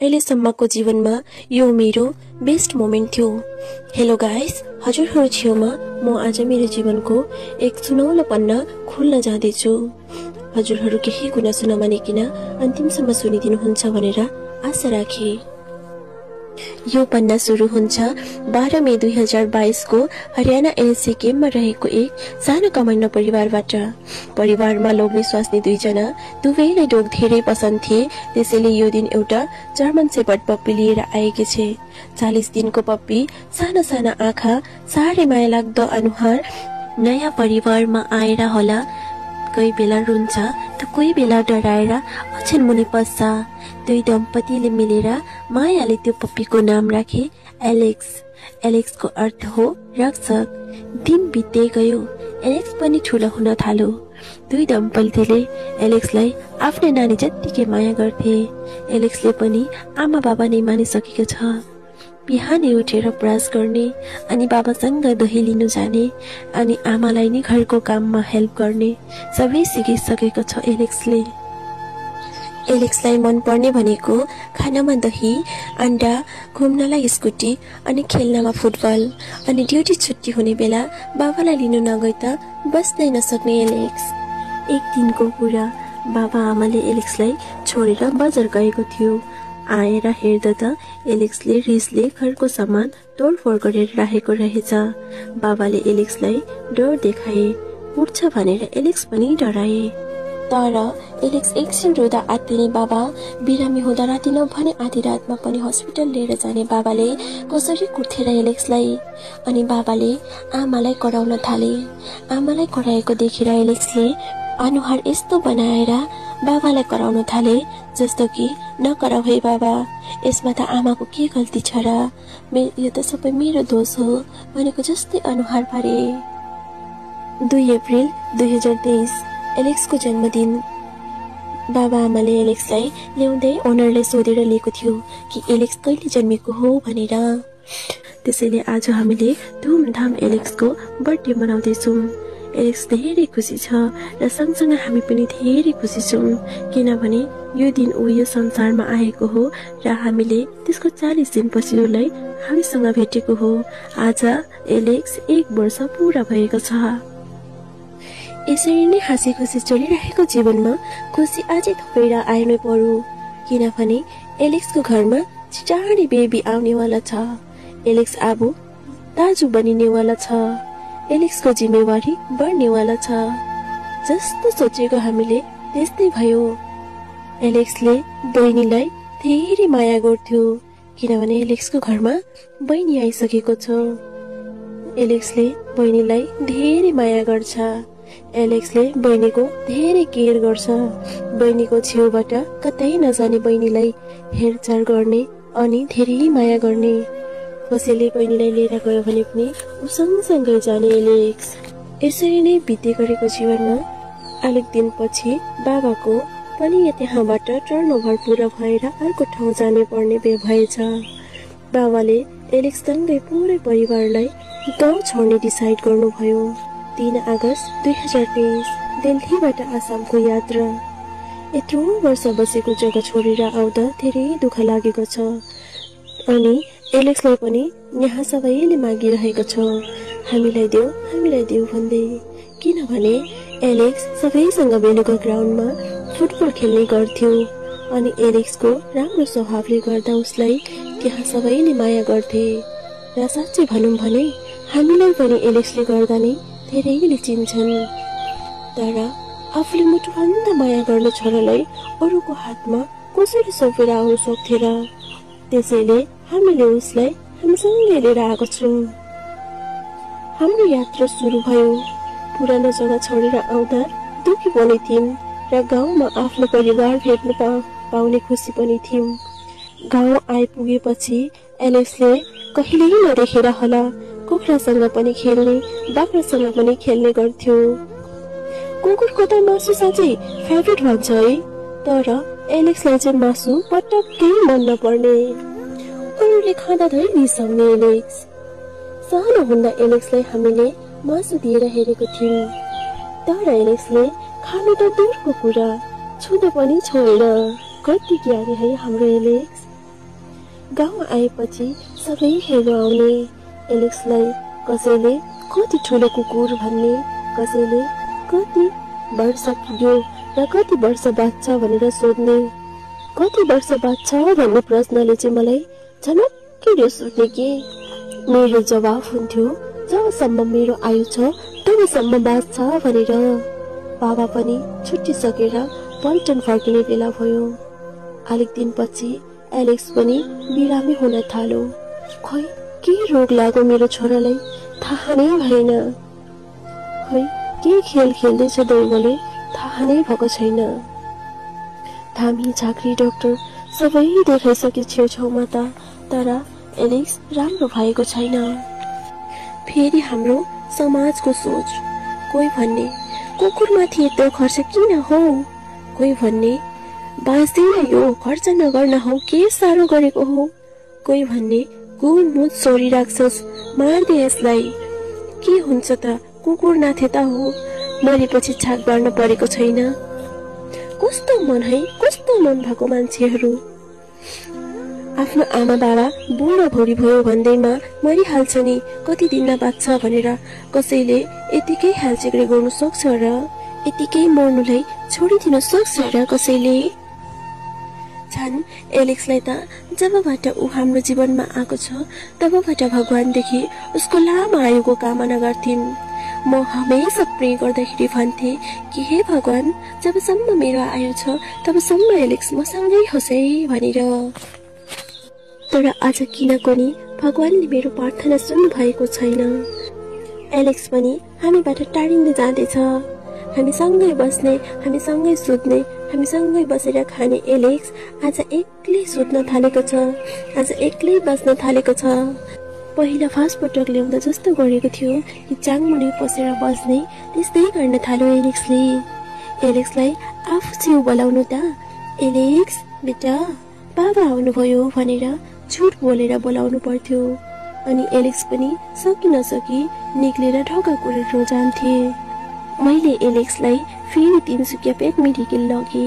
अहिलेसम्मको जीवनमा यो मेरो बेस्ट मोमेन्ट थियो। हेलो गाइस, हजुरहरू छेउमा म आज मेरो जीवनको एक सुनौलो पन्ना खोल्न जाँदैछु। हजुरहरू केही गुनासो नमानिकन अन्तिमसम्म सुनिदिनुहुन्छ भनेर आशा राखे। यो पन्ना सुरु हुन्छ 12 मे 2022 को हरियाणा एलसी केम्पमा रहेको एक सानो कमान्डो परिवारबाट। परिवारमा लोग्ने स्वास्नी 2 जना, दुवैलाई डोग धेरै पसन्द थिए, त्यसैले यो दिन एउटा जर्मन शेपर्ड पप्पी लिएर आएकी छे। 40 दिनको पप्पी, साना साना आँखा, साह्रै माया लाग्दो अनुहार। नयाँ परिवारमा आएर होला कोही बेला रुन्छ त कोही बेला डराएर ओछ्यान मुनि पस्छ। 2 दम्पतिले मिलेर मायाले त्यो पप्पीको नाम राखे एलेक्स। एलेक्सको अर्थ हो रक्षक। दिन बित्दै गयो, एलेक्स पनि ठुलो हुन थाल्यो। 2 दम्पतिले एलेक्सलाई आफ्नै नानी जत्तिकै माया गर्थे। एलेक्सले पनि आमा बाबा नै मानिसकेको छ। बिहानै उठेर ब्रस गर्ने अनि बाबासँग दही लिनु जाने अनि आमालाई नै घरको काममा हेल्प गर्ने सबै सिकिसकेको छ एलेक्सले। एलेक्सलाई मन पर्ने भनेको खानामा दही, अन्डा, घुम्नलाई स्कुटी अनि खेल्नमा फुटबल। अनि ड्युटी छुट्टी हुने बेला बाबालाई लिनु नगए त बस्नै नसक्ने एलेक्स। एक दिनको कुरा, बाबा आमाले एलेक्सलाई छोडेर बजार गएको थियो। आएर हेर्दा त एलेक्सले रिसले घरको सामान तोडफोड गरेर राखेको रहेछ। बाबाले एलेक्सलाई डर देखाए। उठ्छ भनेर एलेक्स पनि डराए। तर एलेक्स एकछिन रुँदा आत्तिने बाबा, बिरामी हुँदा राति नभने आधी रातमा पनि हस्पिटल लिएर जाने बाबाले कसरी कुट्थेर एलेक्सलाई। अनि बाबाले आमालाई कराउन थाले। आमालाई कराएको देखेर एलेक्सले अनुहार यस्तो बनाएर बाबालाई कराउन थाले जस्तो कि नकराउ है बाबा, यसमा त आमाको के गल्ती छ र, यो त सबै मेरो दोष हो भनेको जस्तै अनुहार पारे। 2 अप्रिल 2023 एलेक्सको जन्मदिन। बाबा आमाले एलेक्सलाई ल्याउँदै ओनरले सोधेर लिएको थियो कि एलेक्स कहिले जन्मेको हो भनेर। त्यसैले आज हामीले धुमधाम एलेक्सको बर्थडे मनाउँदैछौँ। एलेक्स धेरै खुसी छ र सँगसँगै हामी पनि धेरै खुसी छौँ, किनभने यो दिन ऊ यो संसारमा आएको हो र हामीले त्यसको 40 दिनपछि उसलाई हामीसँग भेटेको हो। आज एलेक्स 1 वर्ष पुरा भएको छ। यसरी नै हाँसी खुसी चलिरहेको जीवनमा खुसी अझै थपेर आउनै पर्यो, किनभने एलेक्सको घरमा चाँडै बेबी आउनेवाला छ। एलेक्स अब दाजु बनिनेवाला छ। एलेक्सको जिम्मेवारी बढ्नेवाला छ। जस्तो सोचेको हामीले त्यस्तै भयो। एलेक्सले बहिनीलाई धेरै माया गर्थ्यो, किनभने एलेक्सको घरमा बहिनी आइसकेको छ। एलेक्सले बहिनीलाई धेरै माया गर्छ। एलेक्सले बहिनीको धेरै केयर गर्छ। बहिनीको छेउबाट कतै नजाने बहिनीलाई हेरचाह गर्ने अनि धेरै माया गर्ने। कसैले बहिनीलाई लिएर गयो भने पनि ऊ सँगसँगै जाने एलेक्स। यसरी नै बित्दै गरेको जीवनमा अलिक दिनपछि बाबाको पनि त्यहाँबाट टर्नओभर पुरा भएर अर्को ठाउँ जाने पर्ने भएछ। बाबाले एलेक्ससँगै पुरै परिवारलाई गाउँ छोड्ने डिसाइड गर्नुभयो। 3 अगस्त 2023 दिल्लीबाट आसामको यात्रा। यत्रो वर्ष बसेको जग्गा छोडेर आउँदा धेरै दुःख लागेको छ। अनि एलेक्सलाई पनि यहाँ सबैले मागिरहेको छ, हामीलाई देऊ भन्दै, किनभने एलेक्स सबैसँग बेलुका ग्राउन्डमा फुटबल खेल्ने गर्थ्यो। अनि एलेक्सको राम्रो स्वभावले गर्दा उसलाई त्यहाँ सबैले माया गर्थे। र साँच्चै भनौँ भने हामीलाई पनि एलेक्सले गर्दा नै धेरैले चिन्छन्। तर आफूले मुटुभन्दा माया गर्ने छोरालाई अरूको हातमा कसरी सौंपेर आउन सक्थे र? त्यसैले हामीले उसलाई हामीसँगै लिएर आएको छौँ। हाम्रो यात्रा सुरु भयो। पुरानो जग्गा छोडेर आउँदा दुखी पनि थियौँ र गाउँमा आफ्नो परिवार भेट्न पाउने खुसी पनि थियौँ। गाउँ आइपुगेपछि एलेक्सले कहिल्यै नदेखेर होला कुखुरासँग पनि खेल्ने, बाख्रासँग पनि खेल्ने गर्थ्यो। कुकुरको त मासु साँच्चै फेभरेट भन्छ है, तर एलेक्सलाई चाहिँ मासु पटक्कै मन नपर्ने। अरूले खाँदा धै रिसाउने एलेक्स। सानो हुँदा एलेक्सलाई हामीले मासु दिएर हेरेको थियौँ, तर एलेक्सले खानु त दूरको कुरा, छुँदा पनि छोडेन। कति ज्ञानी है हाम्रो एलेक्स। गाउँ आएपछि सबै हेर्न आउने। एलेक्सलाई कसैले कति ठुलो कुकुर भन्ने, कसैले कति वर्ष पुग्यो र कति वर्ष बाँच्छ भनेर सोध्ने। कति वर्ष बाँच्छ भन्ने प्रश्नले चाहिँ मलाई झनक्कै रिस उठ्ने के। मेरो जवाफ हुन्थ्यो जबसम्म मेरो आयु छ तबसम्म बाँच्छ भनेर। बाबा पनि छुट्टिसकेर पल्टन फर्किने बेला भयो। अलिक दिनपछि एलेक्स पनि बिरामी हुन थाल्यो। खोइ के रोग लाग्यो मेरो छोरालाई थाहा नै भएन। खोइ के खेल खेल्दैछ दैवले थाहा नै भएको छैन। धामी झाँक्री डाक्टर सबै देखाइसके छेउछाउमा त, तर एलेक्स राम्रो भएको छैन। फेरि हाम्रो समाजको सोच, कोही भन्ने कुकुरमाथि यत्रो खर्च किन हो, कोही भन्ने बाँच्दैन यो खर्च नगर्न हो के साह्रो गरेको हो, कोही भन्ने गुणमुच सोरी राख्छस् मार्दे यसलाई, के हुन्छ त कुकुर नाथे त हो, मरेपछि छाक बार्न परेको छैन। कस्तो मन है, कस्तो मन भएको मान्छेहरू। आफ्नो आमा बाबा बुढो भोरी भयो भन्दैमा मरिहाल्छ नि, कति दिनमा बाँच्छ भनेर कसैले यतिकै हालचेक्रे गर्नु सक्छ र यतिकै मर्नुलाई छोडिदिन सक्छ र कसैले। झन् एलेक्सलाई त जबबाट ऊ हाम्रो जीवनमा आएको छ तबबाट भगवानदेखि उसको लामो आयुको कामना गर्थिन्। म हमेसा प्रे गर्दाखेरि भन्थे कि हे भगवान, जबसम्म मेरो आयु छ तबसम्म एलेक्स मसँगै होस् है भनेर। तर आज किन कोनी भगवानले मेरो प्रार्थना सुन्नु भएको छैन। एलेक्स पनि हामीबाट टाढिँदै जाँदैछ। हामी सँगै बस्ने, हामी सँगै सुत्ने, हामी सँगै बसेर खाने एलेक्स आज एक्लै सुत्न थालेको छ, आज एक्लै बस्न थालेको छ। पहिला फर्स्ट पटक ल्याउँदा जस्तो गरेको थियो कि चाङमुनि पसेर बस्ने, त्यस्तै गर्न थाल्यो एलेक्सले। एलेक्सलाई आफू छेउ बोलाउनु त, एलेक्स बेटा बाबा आउनुभयो भनेर झुट बोलेर बोलाउनु पर्थ्यो। अनि एलेक्स पनि सकि नसकी निक्लेर ढोका कुरेर जान्थे। मैले एलेक्सलाई फेरि तिनसुकिया पेट मेडिकल लगे।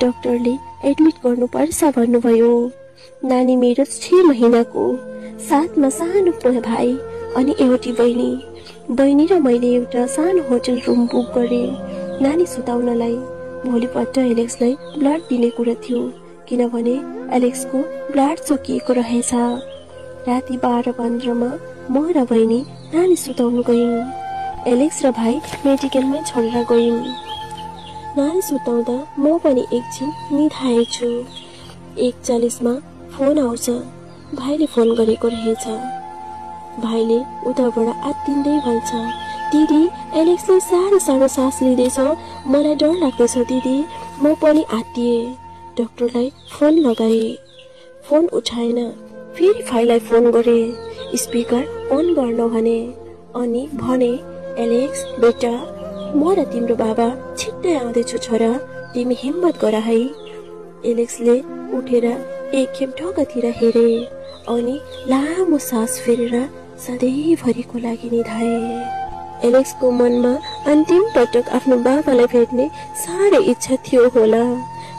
डाक्टरले एडमिट गर्नुपर्छ भन्नुभयो। नानी मेरो 6 महिनाको, साथमा सानो भाइ अनि एउटी बहिनी। बहिनी र मैले एउटा सानो होटल रुम बुक गरे नानी सुताउनलाई। भोलिपल्ट एलेक्सलाई ब्लड दिने कुरा थियो, किनभने एलेक्सको ब्लड चोकिएको रहेछ। राति 12:15 म र बहिनी नानी सुताउनु गयौँ। एलेक्स र भाइ मेडिकलमै छोडेर गयौँ। नानी सुताउँदा म पनि एकछिन निधाएछु। 1:40 फोन आउँछ। भाइले फोन गरेको रहेछ। भाइले उताबाट आत्तिँदै भन्छ, दिदी एलेक्सले साह्रो साह्रो सास लिँदैछ, मलाई डर लाग्दैछ दिदी। म पनि आत्तिएँ। डाक्टरलाई फोन लगाए, फोन उठाएन। फेरि भाइलाई फोन गरे, स्पिकर अन गर्न भने। अनि भने, एलेक्स बेटा म र तिम्रो बाबा छिट्टै आउँदैछु छोरा, तिमी हिम्मत गर है। एलेक्सले उठेर एकखेप ढोकातिर हेरे अनि लामो सास फेरेर सधैँभरिको लागि निधाए। एलेक्सको मनमा अन्तिम पटक आफ्नो बाबालाई भेट्ने साह्रै इच्छा थियो होला।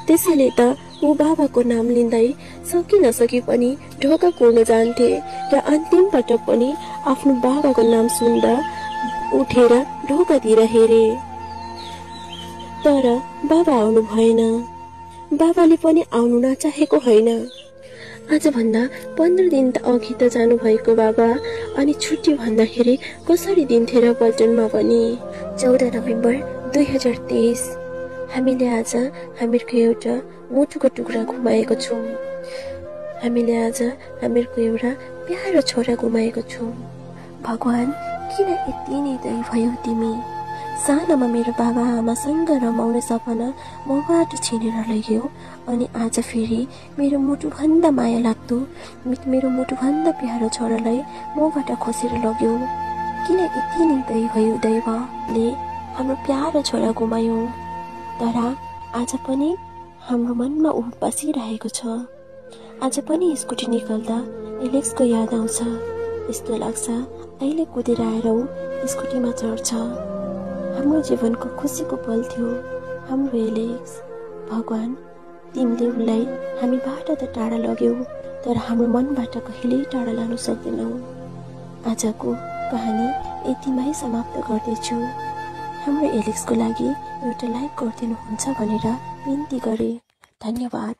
त्यसैले त ऊ बाबाको नाम लिँदै सकि नसकी पनि ढोका कुर्न जान्थे र अन्तिम पटक पनि आफ्नो बाबाको नाम सुन्दा उठेर ढोकातिर हेरे। तर बाबा आउनु भएन। बाबाले पनि आउनु नचाहेको होइन। आजभन्दा 15 दिन त अघि त जानु भएको बाबा, अनि छुट्टी भन्दाखेरि कसरी दिन्थे र पल्टनमा पनि। 14 नोभेम्बर 2023। हामीले आज हामीहरूको एउटा मुटुको टुक्रा गुमाएको छौँ। हामीले आज हामीहरूको एउटा प्यारो छोरा गुमाएको छौँ। भगवान किन यति नै दया भयो तिमी। सानामा मेरो बाबा आमासँग रमाउने सपना मबाट छिनेर लग्यो, अनि आज फेरि मेरो मुटुभन्दा माया लाग्दो, मेरो मुटुभन्दा प्यारो छोरालाई मबाट खोसेर लग्यो। किन यति नै दया भयो दैवले हाम्रो प्यारो छोरा गुमायौँ। तर आज पनि हाम्रो मनमा ऊ बसिरहेको छ। आज पनि स्कुटी निकाल्दा एलेक्सको याद आउँछ। यस्तो लाग्छ अहिले कुदेर आएर ऊ स्कुटीमा चढ्छ। हाम्रो जीवनको खुसीको पल थियो हाम्रो एलेक्स। भगवान तिमीले उनलाई हामीबाट त टाढा लग्यौ, तर हाम्रो मनबाट कहिल्यै टाढा लानु सक्दैनौ। आजको कहानी यतिमै समाप्त गर्दैछु। हाम्रो एलेक्सको लागि एउटा लाइक गरिदिनुहुन्छ भनेर बिन्ती गरे। धन्यवाद।